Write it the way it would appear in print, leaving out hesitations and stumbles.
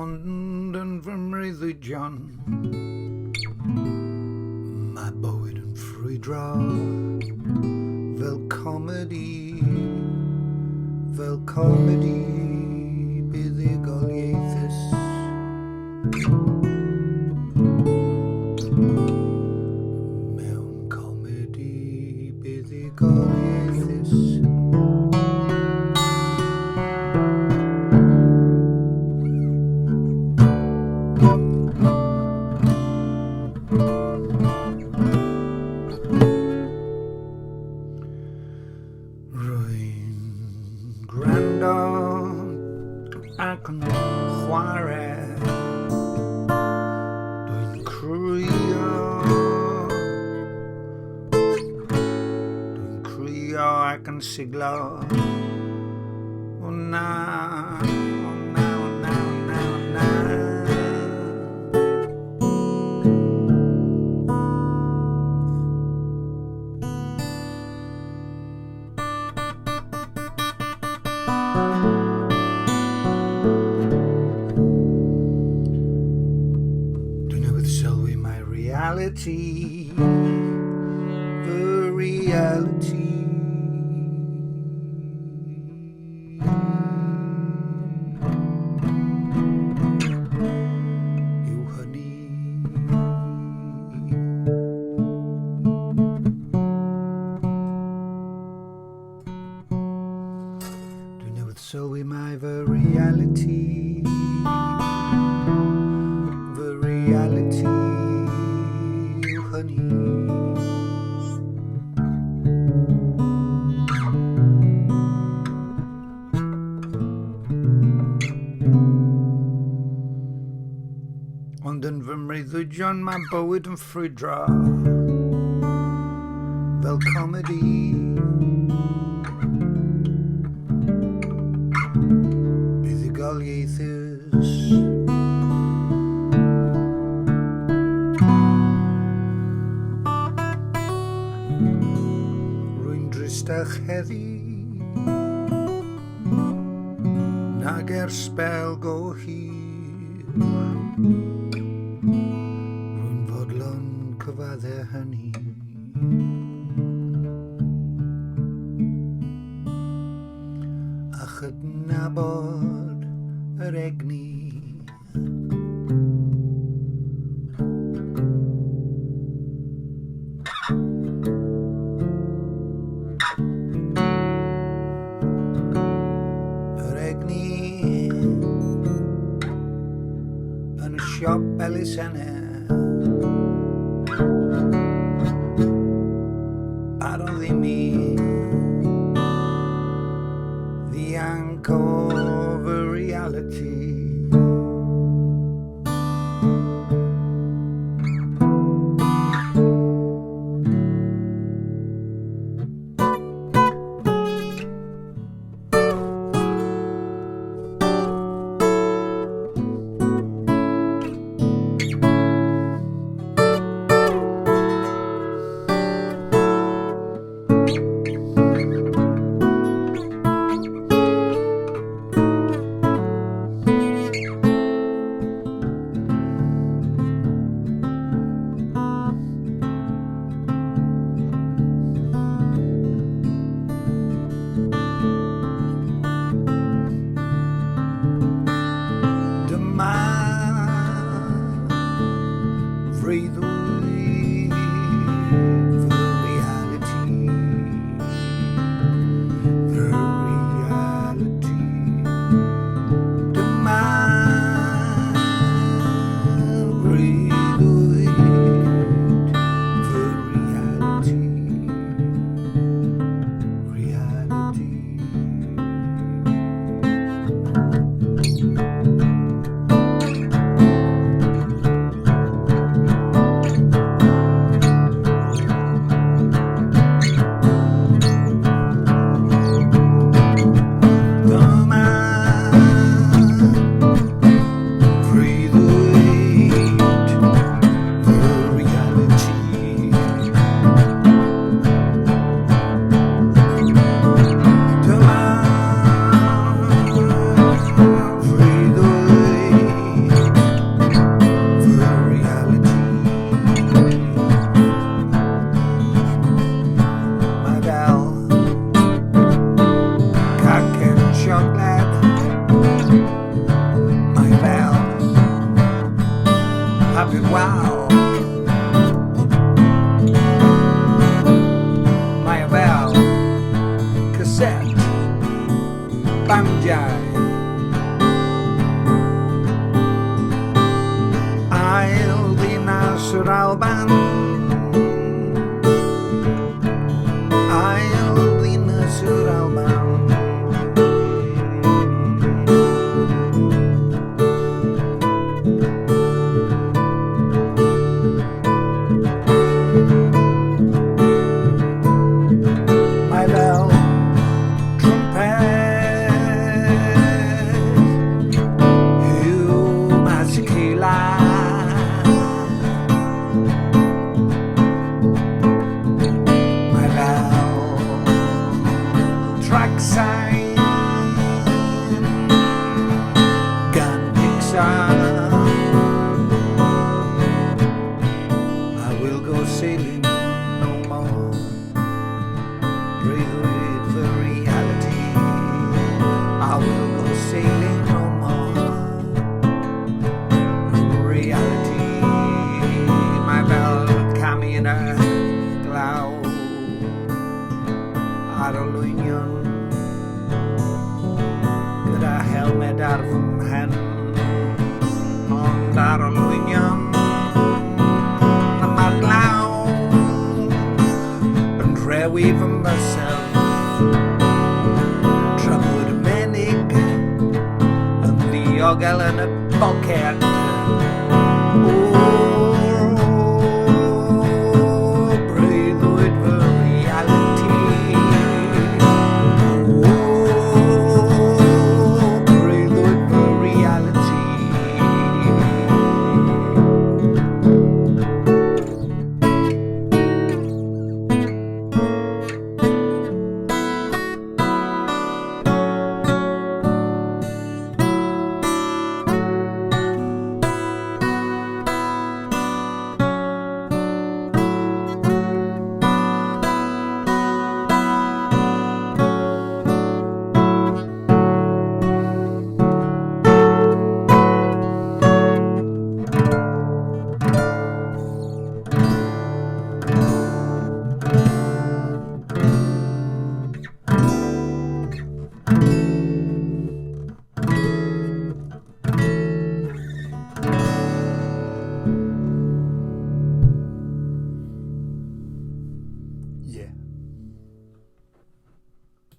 London fy Breuddwyd mae bywyd yn ffrwydro fel comedi buddugoliaethus. Mewn comedi buddugoliaethus. Gwrando ac yn chwarae, dwi'n crio ac yn siglo. O na, o na, o na, o na, o na. Sylwi my reality, the reality. Yw hynny. Dwi newydd sylwi my fy reality. Reality, yw hynny. Ond yn fy Breuddwyd mae bywyd yn ffrwydro fel comedi buddugoliaethus. Dristach heddi nag spel go hir. Rwy'n fodlon cyfaddau hynny. A chydnabod yr egni. Yn y siop elusennau parodd i mi ddianc o fy reality. banjai. Ail dinas yr Alban, ail dinas yr Alban. Mae fel sign gan Pixar. I will go sailing no more. Breuddwyd Fy Realiti. I will go sailing no more. Reality. Mae fel cami yn y glaw ar olwynion, gyda helmed ar fy mhen, ond ar olwynion a mae'r glaw yn rhewi fy mysel. Trafod y menig yn ddiogel yn y boced.